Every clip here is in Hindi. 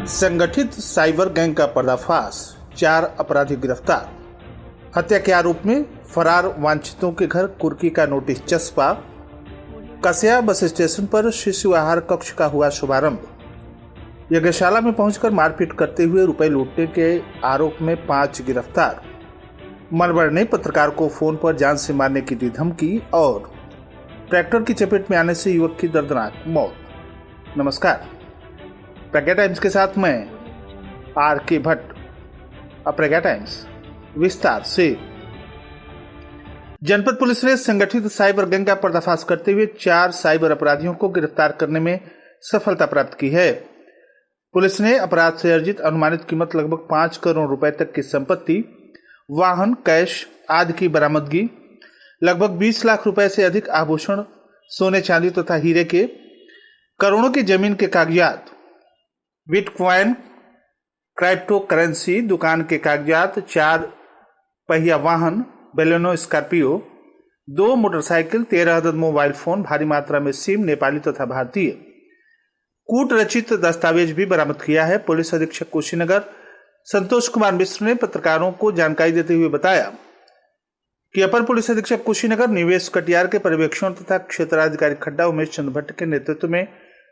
संगठित साइबर गैंग का पर्दाफाश, 4 अपराधी गिरफ्तार। हत्या के आरोप में फरार वांछितों के घर कुर्की का नोटिस चस्पा। कसिया बस स्टेशन पर शिशु आहार कक्ष का हुआ शुभारंभ। यज्ञशाला में पहुंचकर मारपीट करते हुए रुपए लूटने के आरोप में 5 गिरफ्तार। मनवर ने पत्रकार को फोन पर जान से मारने की दी धमकी और ट्रैक्टर की चपेट में आने से युवक की दर्दनाक मौत। नमस्कार, प्रज्ञा टाइम्स के साथ मैं आर.के. भट्ट। अब प्रज्ञा टाइम्स विस्तार से। जनपद पुलिस ने संगठित साइबर गैंग का पर्दाफाश करते हुए 4 साइबर अपराधियों को गिरफ्तार करने में सफलता प्राप्त की है। पुलिस ने अपराध से अर्जित अनुमानित कीमत लगभग 5 करोड़ रुपए तक की संपत्ति, वाहन, कैश आदि की बरामदगी, लगभग 20 लाख रुपए से अधिक आभूषण, सोने चांदी तथा हीरे के, करोड़ों की जमीन के कागजात, बिटकॉइन, क्रिप्टो करेंसी, दुकान के कागजात, 4 पहिया वाहन, बेलेनो स्कॉर्पियो, 2 मोटरसाइकिल, 13 अदद मोबाइल फोन, भारी मात्रा में सिम, नेपाली तथा भारतीय कूट रचित दस्तावेज भी बरामद किया है। पुलिस अधीक्षक कुशीनगर संतोष कुमार मिश्र ने पत्रकारों को जानकारी देते हुए बताया कि अपर पुलिस अधीक्षक कुशीनगर निवेश कटियार के पर्यवेक्षण तथा क्षेत्राधिकारी खड्डा उमेश चंद्र भट्ट के नेतृत्व में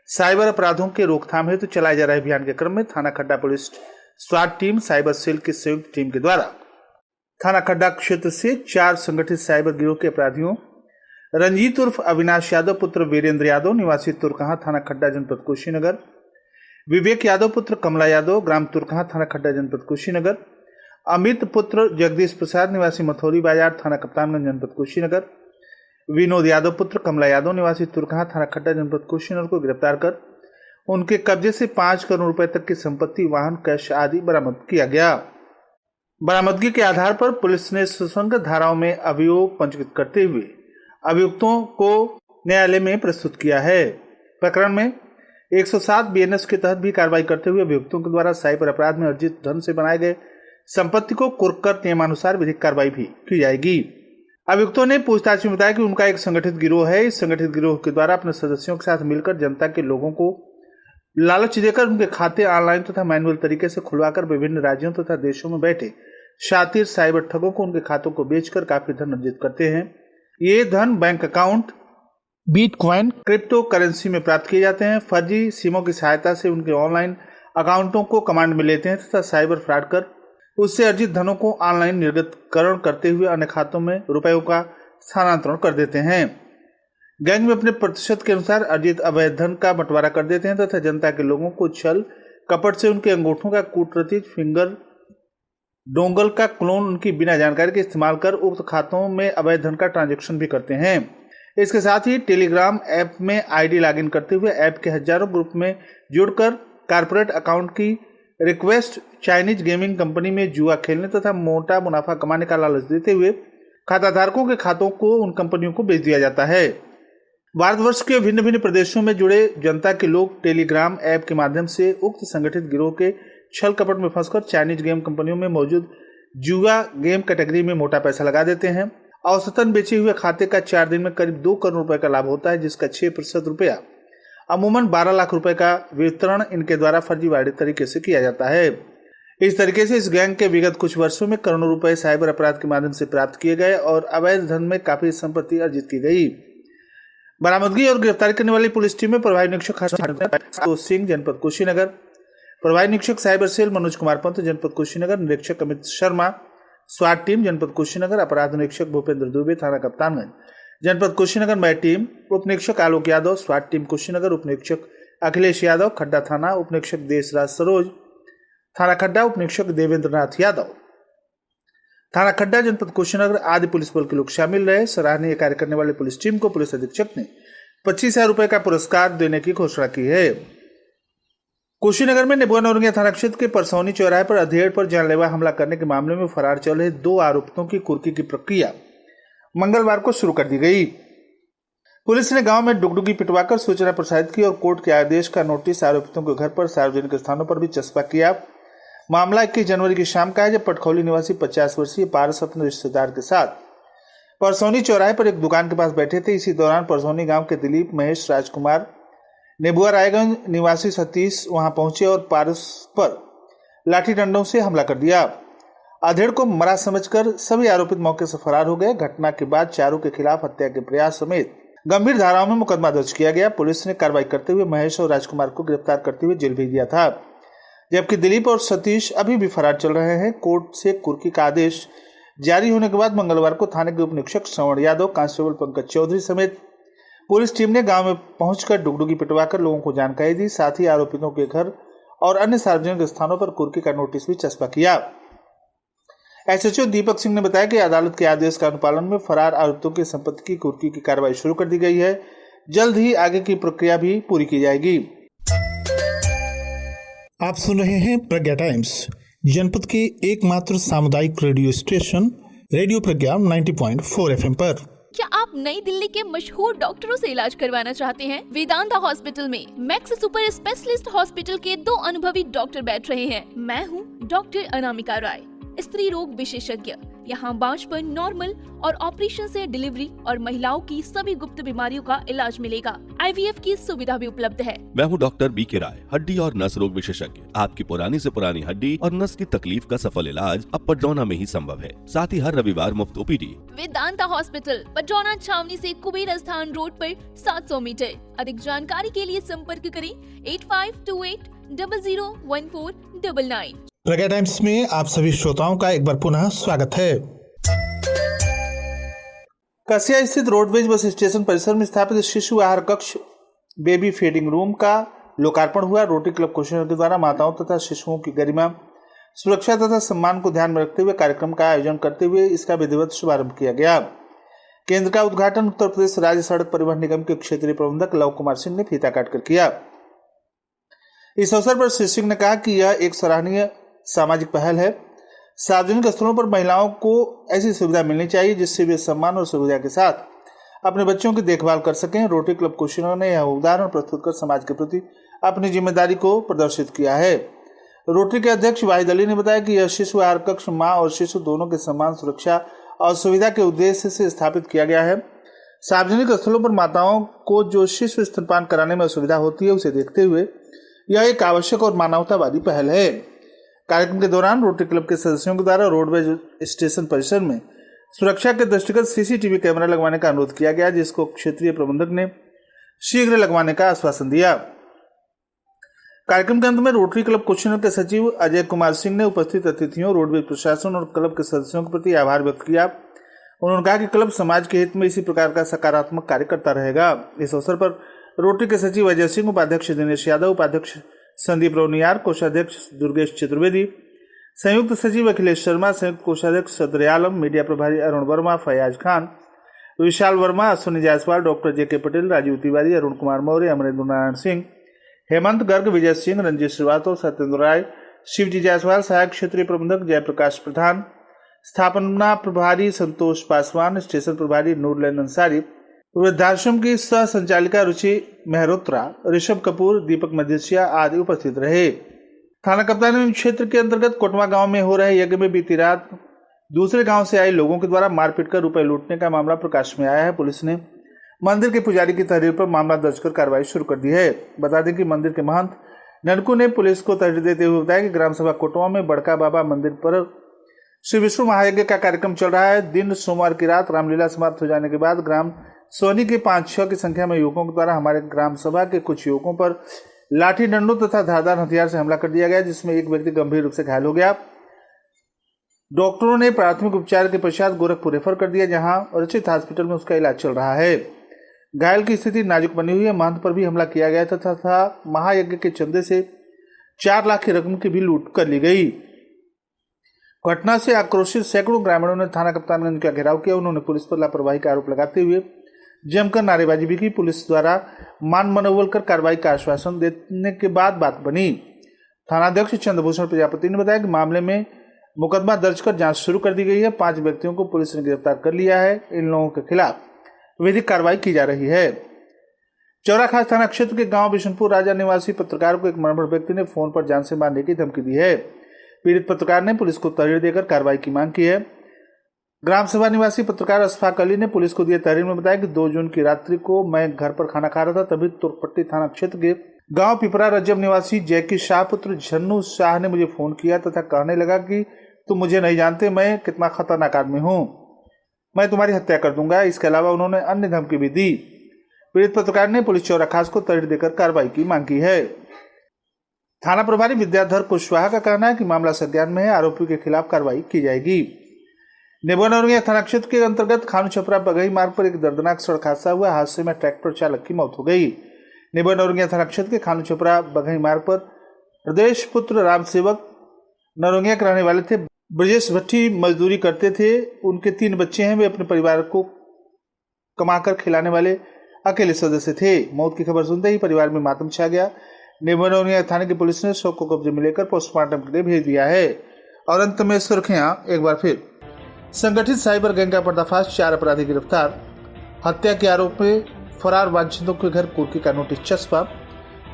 साइबर अपराधों के रोकथाम हेतु चलाए जा रहे अभियान के क्रम में थाना खड्डा पुलिस स्वाट टीम, साइबर सेल की संयुक्त टीम के द्वारा थाना खड्डा क्षेत्र से 4 संगठित साइबर गिरोह के अपराधियों रंजीत उर्फ अविनाश यादव पुत्र वीरेंद्र यादव निवासी तुरकहा थाना खड्डा जनपद कुशीनगर, विवेक यादव पुत्र कमला यादव ग्राम तुरकहा थाना खड्डा जनपद कुशीनगर, अमित पुत्र जगदीश प्रसाद निवासी मथौरी बाजार थाना कप्तानगंज जनपद कुशीनगर, विनोद यादव पुत्र कमला यादव निवासी तुरकहा थाना खड्डा जनपद कुशीनगर को गिरफ्तार कर उनके कब्जे से 5 करोड़ रुपए तक की संपत्ति, वाहन, कैश आदि बरामद किया गया। बरामदगी के आधार पर पुलिस ने सुसंगत धाराओं में अभियोग पंजीकृत करते हुए अभियुक्तों को न्यायालय में प्रस्तुत किया है। प्रकरण में 107 बीएनएस के तहत भी कार्रवाई करते हुए अभियुक्तों के द्वारा साइबर अपराध में अर्जित धन से बनाए गए संपत्ति को कुर्क कर नियमानुसार विधिक कार्रवाई भी की जाएगी। अभियुक्तों ने पूछताछ में बताया कि उनका एक संगठित गिरोह है। इस संगठित गिरोह के द्वारा अपने सदस्यों के साथ मिलकर जनता के लोगों को लालच देकर उनके खाते ऑनलाइन तथा मैनुअल तरीके से खुलवाकर विभिन्न राज्यों तथा देशों में बैठे शातिर साइबर ठगों को उनके खातों को बेचकर काफी धन अर्जित करते हैं। ये धन bank account, bitcoin, crypto currency में प्राप्त किए जाते हैं। फर्जी सिमों की सहायता से उनके ऑनलाइन अकाउंटों को कमांड में लेते हैं तथा साइबर फ्रॉड कर उससे अर्जित धनों को ऑनलाइन निर्गतकरण करते हुए अन्य खातों में रुपयों का स्थानांतरण कर देते हैं। गैंग में अपने प्रतिशत के अनुसार अर्जित अवैध धन का बंटवारा कर देते हैं तथा जनता के लोगों को छल कपट से उनके अंगूठों का कूटरचित फिंगर डोंगल का क्लोन उनकी बिना जानकारी के इस्तेमाल कर उक्त खातों में अवैध धन का ट्रांजैक्शन भी करते हैं। इसके साथ ही टेलीग्राम ऐप में आईडी लॉगिन करते हुए ऐप के हजारों ग्रुप में जुड़कर कारपोरेट अकाउंट की रिक्वेस्ट चाइनीज गेमिंग कंपनी में जुआ खेलने तथा मोटा मुनाफा कमाने का लालच देते हुए खाताधारकों के खातों को उन कंपनियों को बेच दिया जाता है। भारतवर्ष के भिन्न भिन्न प्रदेशों में जुड़े जनता के लोग टेलीग्राम ऐप के माध्यम से उक्त संगठित गिरोह के छल कपट में फंसकर चाइनीज गेम कंपनियों में मौजूद जुआ गेम कैटेगरी में मोटा पैसा लगा देते हैं। औसतन बेचे हुए खाते का 4 दिन में करीब 2 करोड़ रुपए का लाभ होता है, जिसका 6% रुपया अमूमन 12 लाख रुपए का वितरण इनके द्वारा फर्जीवाड़े तरीके से किया जाता है। इस तरीके से इस गैंग के विगत कुछ वर्षों में करोड़ों रुपए साइबर अपराध के माध्यम से प्राप्त किए गए और अवैध धन में काफी संपत्ति अर्जित की गई। बरामदगी और गिरफ्तारी करने वाली पुलिस टीम में प्रभारी निरीक्षक सिंह जनपद कुशीनगर, प्रभारी निरीक्षक साइबर सेल मनोज कुमार पंत जनपद कुशीनगर, निरीक्षक अमित शर्मा स्वाट टीम जनपद कुशीनगर, अपराध निरीक्षक भूपेंद्र दुबे थाना कप्तानगंज जनपद कुशीनगर मैं टीम, उप निरीक्षक आलोक यादव स्वाट टीम कुशीनगर, उप निरीक्षक अखिलेश यादव खड्डा थाना, उप निरीक्षक देशराज सरोज थाना खड्डा, उप निरीक्षक देवेंद्र नाथ यादव थाना खड्डा जनपद कुशीनगर आदि पुलिस बल के लोग शामिल रहे। सराहनीय कार्य करने वाली पुलिस टीम को पुलिस अधीक्षक ने 25,000 रुपए का पुरस्कार देने की घोषणा की है। कुशीनगर में नेबुआ नौरंगिया थाना क्षेत्र के परसौनी चौराहे पर अधेड़ पर जानलेवा हमला करने के मामले में फरार चल रहे 2 आरोपितों की कुर्की की प्रक्रिया मंगलवार को शुरू कर दी गई। पुलिस ने गांव में डुगडुगी पिटवाकर सूचना प्रसारित की और कोर्ट के आदेश का नोटिस आरोपितों के घर पर सार्वजनिक स्थानों पर भी चस्पा किया। मामला 21 जनवरी की शाम का है, जब पटखौली निवासी 50 वर्षीय पारस अपने रिश्तेदार के साथ परसौनी चौराहे पर एक दुकान के पास बैठे थे। इसी दौरान परसौनी गांव के दिलीप, महेश, राजकुमार, नेबुआ रायगंज निवासी सतीश वहां पहुंचे और पारस पर लाठी डंडों से हमला कर दिया। अधेड़ को मरा समझकर सभी आरोपित मौके से फरार हो गए। घटना के बाद चारों के खिलाफ हत्या के प्रयास समेत गंभीर धाराओं में मुकदमा दर्ज किया गया। पुलिस ने कार्रवाई करते हुए महेश और राजकुमार को गिरफ्तार करते हुए जेल भेज दिया था, जबकि दिलीप और सतीश अभी भी फरार चल रहे हैं। कोर्ट से कुर्की का आदेश जारी होने के बाद मंगलवार को थाने के उप निरीक्षक श्रवण यादव, कांस्टेबल पंकज चौधरी समेत पुलिस टीम ने गांव में पहुंचकर डुगडुगी पिटवाकर लोगों को जानकारी दी। साथ ही आरोपितों के घर और अन्य सार्वजनिक स्थानों पर कुर्की का नोटिस भी चस्पा किया। एसएचओ दीपक सिंह ने बताया कि अदालत के आदेश का अनुपालन में फरार आरोपितों की संपत्ति की कुर्की की कार्रवाई शुरू कर दी गई है। जल्द ही आगे की प्रक्रिया भी पूरी की जाएगी। आप सुन रहे हैं प्रज्ञा टाइम्स, जनपद के एकमात्र सामुदायिक रेडियो स्टेशन रेडियो प्रज्ञा 90.4 FM पर। क्या आप नई दिल्ली के मशहूर डॉक्टरों से इलाज करवाना चाहते हैं? वेदांता हॉस्पिटल में मैक्स सुपर स्पेशलिस्ट हॉस्पिटल के 2 अनुभवी डॉक्टर बैठ रहे हैं। मैं हूँ डॉक्टर अनामिका राय, स्त्री रोग विशेषज्ञ। यहाँ बांझपन, नॉर्मल और ऑपरेशन से डिलीवरी और महिलाओं की सभी गुप्त बीमारियों का इलाज मिलेगा। IVF की सुविधा भी उपलब्ध है। मैं हूँ डॉक्टर BK राय, हड्डी और नस रोग विशेषज्ञ। आपकी पुरानी से पुरानी हड्डी और नस की तकलीफ का सफल इलाज अब पडरौना में ही संभव है। साथ ही हर रविवार मुफ्त OPD। वेदांता हॉस्पिटल, पडरौना छावनी से कुबेर स्थान रोड पर 700 मीटर। अधिक जानकारी के लिए संपर्क करें 8528001499। प्रज्ञा टाइम्स में आप सभी श्रोताओं का एक बार पुनः स्वागत है। कसिया स्थित रोडवेज बस स्टेशन परिसर में स्थापित शिशु आहार कक्ष बेबी फीडिंग रूम का लोकार्पण हुआ। रोटरी क्लब कुशीनगर के द्वारा माताओं तथा शिशुओं की गरिमा, सुरक्षा तथा सम्मान को ध्यान में रखते हुए कार्यक्रम का आयोजन करते हुए इसका विधिवत शुभारंभ किया गया। केंद्र का उद्घाटन उत्तर प्रदेश राज्य सड़क परिवहन निगम के क्षेत्रीय प्रबंधक लव कुमार सिंह ने फीता काटकर किया। इस अवसर पर श्री सिंह ने कहा कि यह एक सराहनीय सामाजिक पहल है। सार्वजनिक स्थलों पर महिलाओं को ऐसी सुविधा मिलनी चाहिए जिससे वे सम्मान और सुविधा के साथ अपने बच्चों की देखभाल कर सकें। रोटरी क्लब कुशीनगर ने यह उदाहरण प्रस्तुत कर समाज के प्रति अपनी जिम्मेदारी को प्रदर्शित किया है। रोटरी के अध्यक्ष वाहिद अली ने बताया कि यह शिशु आहार कक्ष मां और शिशु दोनों के सम्मान, सुरक्षा और सुविधा के उद्देश्य से स्थापित किया गया है। सार्वजनिक स्थलों पर माताओं को जो शिशु स्तनपान कराने में असुविधा होती है, उसे देखते हुए यह एक आवश्यक और मानवतावादी पहल है। कार्यक्रम के दौरान रोटरी क्लब के सदस्यों के द्वारा रोडवेज स्टेशन परिसर में सुरक्षा के दृष्टिगत CCTV कैमरा लगवाने का अनुरोध किया गया, जिसको क्षेत्रीय प्रबंधक ने शीघ्र लगवाने का आश्वासन दिया। कार्यक्रम के अंत में रोटरी क्लब कुशीनगर के सचिव अजय कुमार सिंह ने उपस्थित अतिथियों, रोडवेज प्रशासन और क्लब के सदस्यों के प्रति आभार व्यक्त किया। उन्होंने कहा कि क्लब समाज के हित में इसी प्रकार का सकारात्मक कार्य करता रहेगा। इस अवसर पर रोटरी के सचिव अजय सिंह, उपाध्यक्ष दिनेश यादव, उपाध्यक्ष संदीप रोनियार, कोषाध्यक्ष दुर्गेश चतुर्वेदी, संयुक्त सचिव अखिलेश शर्मा, संयुक्त कोषाध्यक्ष सदर आलम, मीडिया प्रभारी अरुण वर्मा, फयाज खान, विशाल वर्मा, अश्विनी जायसवाल, डॉक्टर JK पटेल, राजीव तिवारी, अरुण कुमार मौर्य, अमरेंद्र नारायण सिंह, हेमंत गर्ग, विजय सिंह, रंजीत श्रीवास्तव, सत्येंद्र राय, शिवजी जायसवाल, सहायक क्षेत्रीय प्रबंधक जयप्रकाश प्रधान, स्थापना प्रभारी संतोष पासवान, स्टेशन प्रभारी नूरलैन अंसारी, वृद्धाश्रम की सह संचालिका रुचि मेहरोत्रा, ऋषभ कपूर, दीपक मजिसिया आदि उपस्थित रहे। थाना कप्तान क्षेत्र के अंतर्गत कोटवा गांव में हो रहे यज्ञ में बीती रात दूसरे गांव से आए लोगों के द्वारा मारपीट कर रुपए लूटने का मामला प्रकाश में आया है। पुलिस ने मंदिर के पुजारी की तहरीर पर मामला दर्ज कर कार्रवाई शुरू कर दी है। बता दें कि मंदिर के महंत ननकू ने पुलिस को तहरीर देते हुए बताया कि ग्राम सभा कोटवा में बड़का बाबा मंदिर पर श्री विष्णु महायज्ञ का कार्यक्रम चल रहा है। दिन सोमवार की रात रामलीला समाप्त हो जाने के बाद ग्राम सोनी के 5-6 की संख्या में युवकों के द्वारा हमारे ग्राम सभा के कुछ युवकों पर लाठी डंडों तथा धारदार हथियार से हमला कर दिया गया, जिसमें एक व्यक्ति गंभीर रूप से घायल हो गया। डॉक्टरों ने प्राथमिक उपचार के पश्चात गोरखपुर रेफर कर दिया, जहां रचित हॉस्पिटल में उसका इलाज चल रहा है। घायल की स्थिति नाजुक बनी हुई है। महंत पर भी हमला किया गया तथा महायज्ञ के चंदे से 4 लाख की रकम की भी लूट कर ली गई। घटना से आक्रोशित सैकड़ों ग्रामीणों ने थाना कप्तानगंज का घेराव किया। उन्होंने पुलिस पर लापरवाही का आरोप लगाते हुए जमकर नारेबाजी भी की। पुलिस द्वारा मान मनोबल कर कार्रवाई का आश्वासन देने के बाद बात बनी। थानाध्यक्ष चंद्रभूषण प्रजापति ने बताया कि मामले में मुकदमा दर्ज कर जांच शुरू कर दी गई है। 5 व्यक्तियों को पुलिस ने गिरफ्तार कर लिया है। इन लोगों के खिलाफ विधिक कार्रवाई की जा रही है। चौराखास थाना क्षेत्र के गांव बिशनपुर राजा निवासी पत्रकार को एक मनोहर व्यक्ति ने फोन पर जान से मारने की धमकी दी है। पीड़ित पत्रकार ने पुलिस को तहरीर देकर कार्रवाई की मांग की है। ग्राम सभा निवासी पत्रकार अशफाक अली ने पुलिस को दिए तहरीर में बताया कि 2 जून की रात्रि को मैं घर पर खाना खा रहा था, तभी तुर्कपट्टी थाना क्षेत्र के गांव पिपरा रजब निवासी जैकी शाह पुत्र झन्नू शाह ने मुझे फोन किया तथा कहने लगा कि तुम मुझे नहीं जानते, मैं कितना खतरनाक आदमी हूँ, मैं तुम्हारी हत्या कर दूंगा। इसके अलावा उन्होंने अन्य धमकी भी दी। पीड़ित पत्रकार ने पुलिस चौरा खास को तहरीर देकर कार्रवाई की मांग की है। थाना प्रभारी विद्याधर कुशवाहा का कहना है कि मामला संज्ञान में है, आरोपी के खिलाफ कार्रवाई की जाएगी। नेबुआ नौरंगिया थाना क्षेत्र के अंतर्गत खानू छपरा बगही मार्ग पर एक दर्दनाक सड़क हादसा हुआ। हादसे में ट्रैक्टर चालक की मौत हो गई। नेबुआ नौरंगिया थाना क्षेत्र के खानू छपरा बगही मार्ग पर प्रदेश पुत्र राम सेवक नौरंगिया के रहने वाले थे। ब्रजेश भट्टी मजदूरी करते थे। उनके 3 बच्चे हैं। वे अपने परिवार को कमाकर खिलाने वाले अकेले सदस्य थे। मौत की खबर सुनते ही परिवार में मातम छा गया। नेबुआ नौरंगिया थाने की पुलिस ने शव को कब्जे में लेकर पोस्टमार्टम के लिए भेज दिया है। और अंत में सुर्खियां एक बार फिर। संगठित साइबर गैंग का पर्दाफाश, 4 अपराधी गिरफ्तार। हत्या के आरोप में फरार वांछितों के घर कुर्की का नोटिस चस्पा।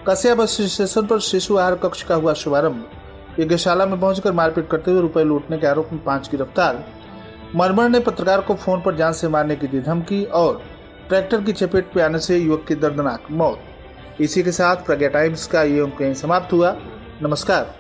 कसिया बस स्टेशन पर शिशु आहार कक्ष का हुआ शुभारंभ। यज्ञशाला में पहुंचकर मारपीट करते हुए रुपए लूटने के आरोप में 5 गिरफ्तार। मरमर ने पत्रकार को फोन पर जान से मारने की दी धमकी और ट्रैक्टर की चपेट में आने से युवक की दर्दनाक मौत। इसी के साथ प्रज्ञा टाइम्स का ये अंक यहीं समाप्त हुआ। नमस्कार।